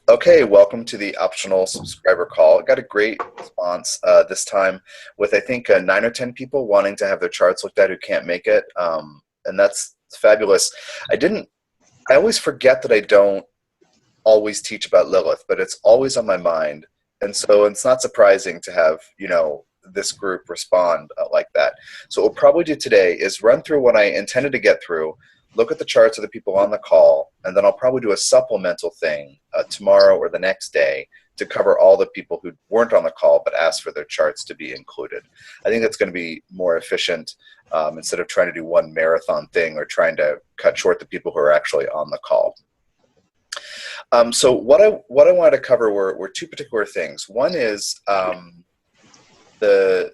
Okay, welcome to the optional subscriber call. I got a great response this time with I think 9 or 10 people wanting to have their charts looked at who can't make it, and that's fabulous. I didn't. I always forget that I don't always teach about Lilith, but it's always on my mind, and so it's not surprising to have this group respond like that. So what we'll probably do today is run through what I intended to get through, look at the charts of the people on the call, and then I'll probably do a supplemental thing tomorrow or the next day to cover all the people who weren't on the call but asked for their charts to be included. I think that's going to be more efficient instead of trying to do one marathon thing or trying to cut short the people who are actually on the call. So what I wanted to cover were two particular things. One is the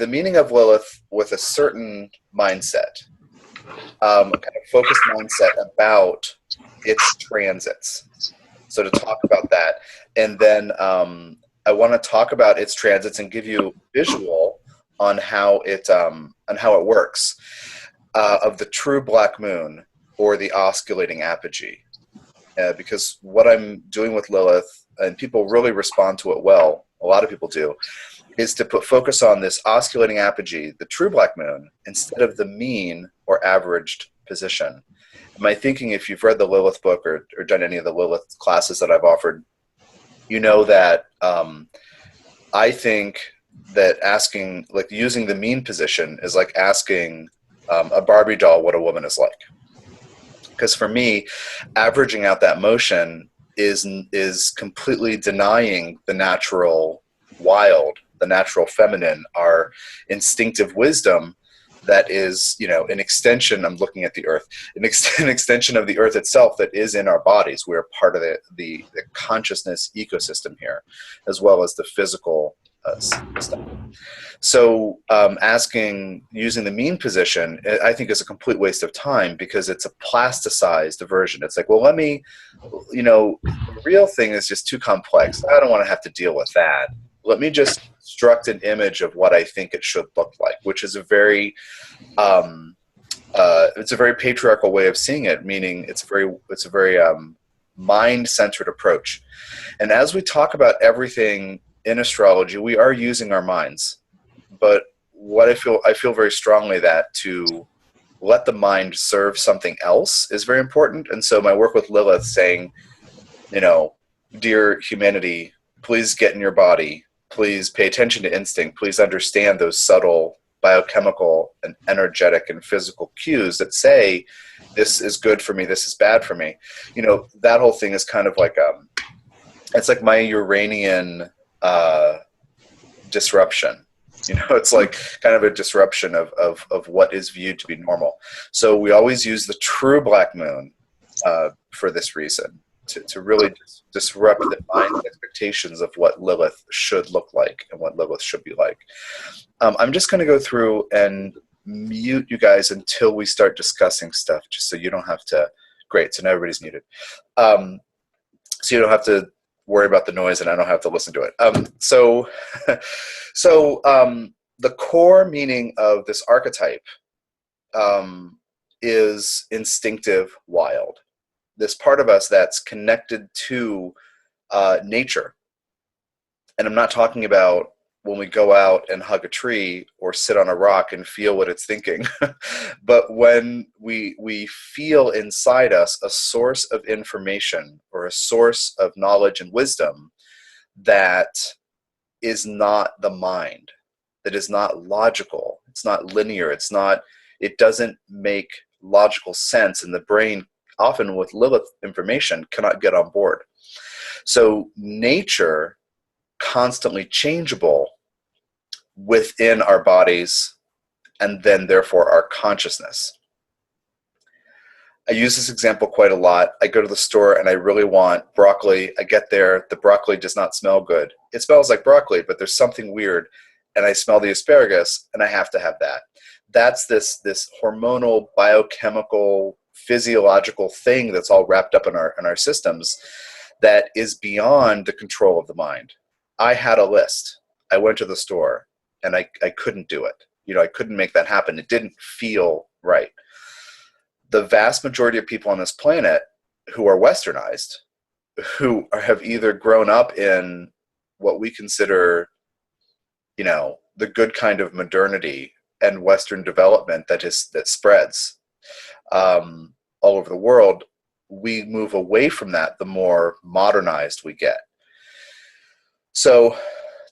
meaning of Lilith with a certain mindset, kind of focused mindset about its transits. So to talk about that, and then I want to talk about its transits and give you visual on how it works of the true black moon or the osculating apogee. Because what I'm doing with Lilith, and people really respond to it well, a lot of people do, is to put focus on this osculating apogee, the true black moon, instead of the mean or averaged position. My thinking, if you've read the Lilith book or done any of the Lilith classes that I've offered, you know that I think that asking, like using the mean position is like asking a Barbie doll what a woman is like. Because for me, averaging out that motion is completely denying the natural wild, the natural feminine, our instinctive wisdom that is, an extension. I'm looking at the earth, an extension of the earth itself that is in our bodies. We're part of the consciousness ecosystem here, as well as the physical system. So using the mean position, I think is a complete waste of time because it's a plasticized version. It's like, well, the real thing is just too complex. I don't want to have to deal with that. Let me just construct an image of what I think it should look like, which is a very patriarchal way of seeing it, meaning it's a very mind-centered approach. And as we talk about everything in astrology, we are using our minds. But what I feel very strongly that to let the mind serve something else is very important. And so my work with Lilith saying, dear humanity, please get in your body. Please pay attention to instinct. Please understand those subtle biochemical and energetic and physical cues that say, this is good for me, this is bad for me. That whole thing is kind of like, it's like my Uranian disruption. It's like kind of a disruption of what is viewed to be normal. So we always use the true black moon for this reason, to really disrupt the mind expectations of what Lilith should look like and what Lilith should be like. I'm just going to go through and mute you guys until we start discussing stuff, just so you don't have to. Great, so now everybody's muted. So you don't have to worry about the noise and I don't have to listen to it. So the core meaning of this archetype is instinctive wild. This part of us that's connected to nature. And I'm not talking about when we go out and hug a tree or sit on a rock and feel what it's thinking, but when we feel inside us a source of information or a source of knowledge and wisdom that is not the mind, that is not logical, it's not linear, it doesn't make logical sense, and the brain, often with Lilith information, cannot get on board. So nature, constantly changeable within our bodies, and then therefore our consciousness. I use this example quite a lot. I go to the store and I really want broccoli. I get there, the broccoli does not smell good. It smells like broccoli, but there's something weird, and I smell the asparagus, and I have to have that. That's this hormonal, biochemical, physiological thing that's all wrapped up in our systems that is beyond the control of the mind. I had a list. I went to the store and I couldn't do it. I couldn't make that happen. It didn't feel right. The vast majority of people on this planet who are westernized who have either grown up in what we consider, the good kind of modernity and Western development that spreads all over the world, we move away from that the more modernized we get. So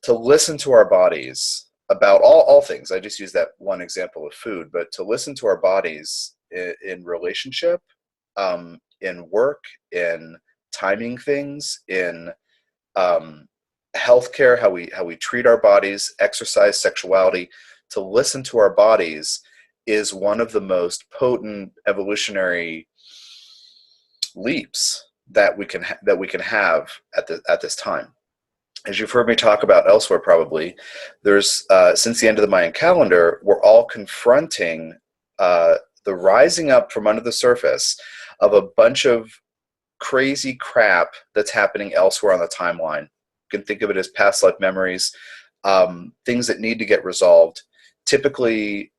to listen to our bodies about all things, I just use that one example of food, but to listen to our bodies in relationship, in work, in timing things, in healthcare, how we treat our bodies, exercise, sexuality, to listen to our bodies is one of the most potent evolutionary leaps that we can have at this time. As you've heard me talk about elsewhere, probably, there's since the end of the Mayan calendar, we're all confronting the rising up from under the surface of a bunch of crazy crap that's happening elsewhere on the timeline. You can think of it as past life memories, things that need to get resolved. Typically,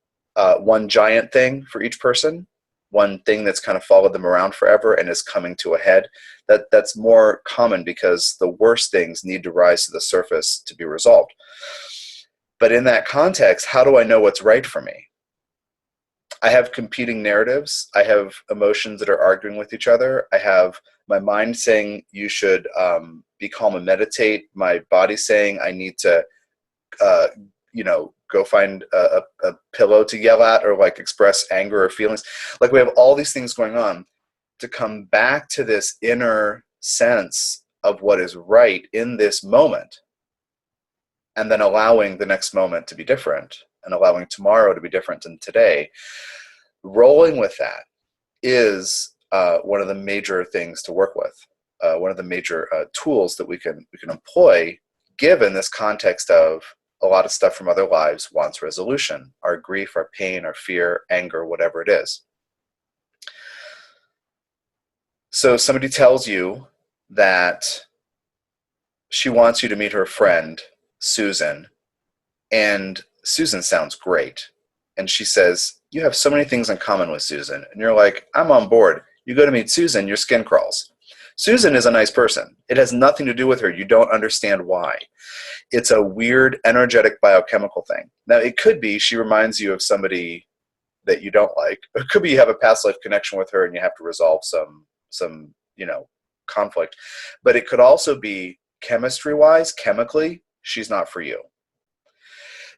one giant thing for each person, one thing that's kind of followed them around forever and is coming to a head. That's more common because the worst things need to rise to the surface to be resolved. But in that context, how do I know what's right for me? I have competing narratives. I have emotions that are arguing with each other. I have my mind saying you should be calm and meditate. My body saying I need to, go find a pillow to yell at or like express anger or feelings. Like we have all these things going on to come back to this inner sense of what is right in this moment, and then allowing the next moment to be different and allowing tomorrow to be different than today. Rolling with that is one of the major things to work with, one of the major tools that we can employ, given this context of a lot of stuff from other lives wants resolution, our grief, our pain, our fear, anger, whatever it is. So somebody tells you that she wants you to meet her friend, Susan, and Susan sounds great. And she says, you have so many things in common with Susan. And you're like, I'm on board. You go to meet Susan, your skin crawls. Susan is a nice person. It has nothing to do with her. You don't understand why. It's a weird, energetic, biochemical thing. Now, it could be she reminds you of somebody that you don't like. It could be you have a past life connection with her and you have to resolve some conflict. But it could also be chemistry-wise, chemically, she's not for you.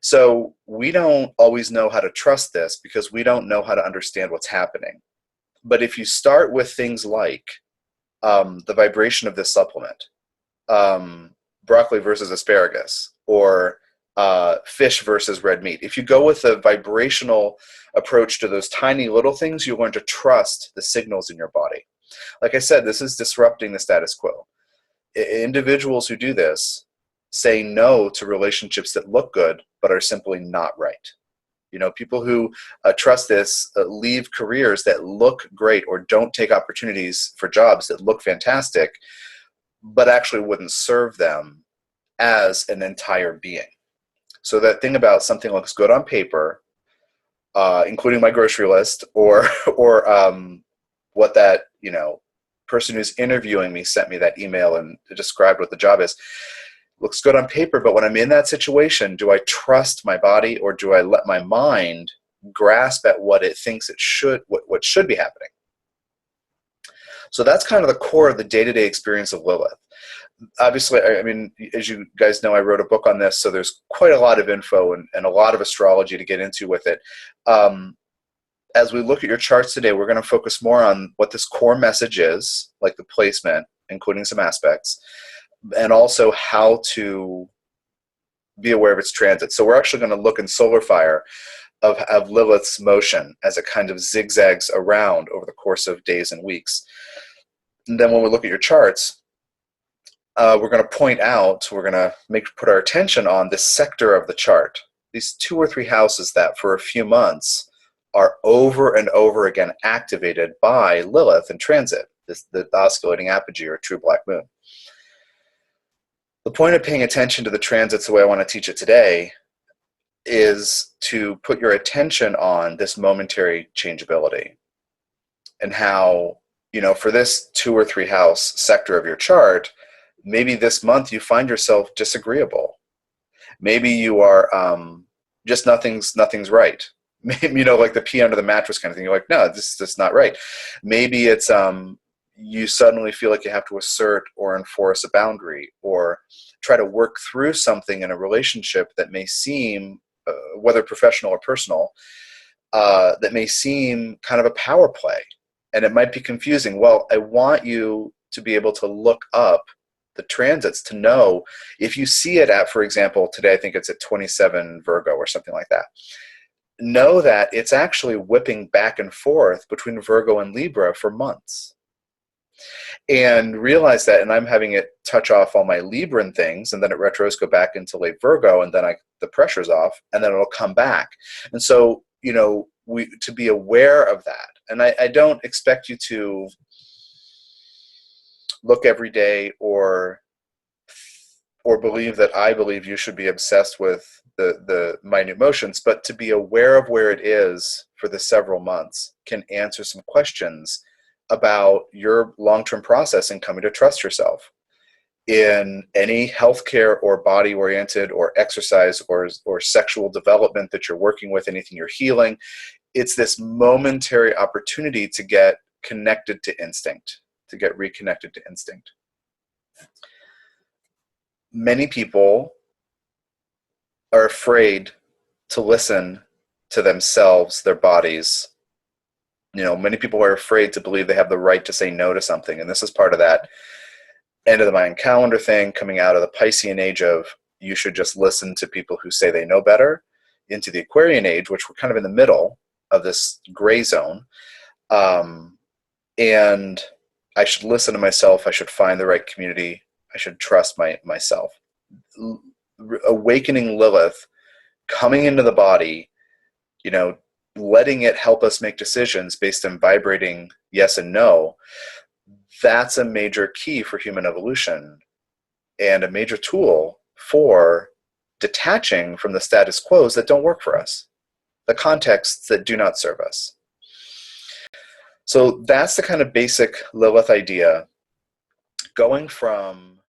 So we don't always know how to trust this because we don't know how to understand what's happening. But if you start with things like the vibration of this supplement, broccoli versus asparagus, or fish versus red meat, if you go with a vibrational approach to those tiny little things, you learn to trust the signals in your body. Like I said, this is disrupting the status quo. Individuals who do this say no to relationships that look good but are simply not right. People who trust this leave careers that look great or don't take opportunities for jobs that look fantastic but actually wouldn't serve them as an entire being. So that thing about something looks good on paper, including my grocery list, or what that person who's interviewing me sent me that email and described what the job is, looks good on paper, but when I'm in that situation, do I trust my body or do I let my mind grasp at what it thinks it should, what should be happening? So that's kind of the core of the day-to-day experience of Lilith. Obviously, I mean, as you guys know, I wrote a book on this, so there's quite a lot of info and a lot of astrology to get into with it. As we look at your charts today, we're going to focus more on what this core message is, like the placement, including some aspects, and also how to be aware of its transit. So we're actually going to look in solar fire of Lilith's motion as it kind of zigzags around over the course of days and weeks. And then when we look at your charts, we're going to point out, we're going to put our attention on this sector of the chart, these 2 or 3 houses that for a few months are over and over again activated by Lilith in transit, the oscillating apogee or true black moon. The point of paying attention to the transits the way I want to teach it today is to put your attention on this momentary changeability and how, for this 2 or 3 house sector of your chart, maybe this month you find yourself disagreeable. Maybe you are just nothing's right. Maybe, like the pee under the mattress kind of thing. You're like, no, this is not right. Maybe it's you suddenly feel like you have to assert or enforce a boundary or try to work through something in a relationship that may seem, whether professional or personal, that may seem kind of a power play. And it might be confusing. Well, I want you to be able to look up the transits to know if you see it at, for example, today I think it's at 27 Virgo or something like that. Know that it's actually whipping back and forth between Virgo and Libra for months. And realize that, and I'm having it touch off all my Libran things, and then it retros go back into late Virgo, and then the pressure's off, and then it'll come back. And so, to be aware of that. And I don't expect you to look every day or believe that I believe you should be obsessed with the minute motions, but to be aware of where it is for the several months can answer some questions about your long-term process and coming to trust yourself in any healthcare or body-oriented or exercise or sexual development that you're working with, anything you're healing. It's this momentary opportunity to get connected to instinct, to get reconnected to instinct. Many people are afraid to listen to themselves, their bodies. Many people are afraid to believe they have the right to say no to something. And this is part of that end of the Mayan calendar thing, coming out of the Piscean age of you should just listen to people who say they know better, into the Aquarian age, which we're kind of in the middle of this gray zone. And I should listen to myself. I should find the right community. I should trust myself. Awakening Lilith, coming into the body, letting it help us make decisions based on vibrating yes and no, that's a major key for human evolution and a major tool for detaching from the status quos that don't work for us, the contexts that do not serve us. So that's the kind of basic Lilith idea, going from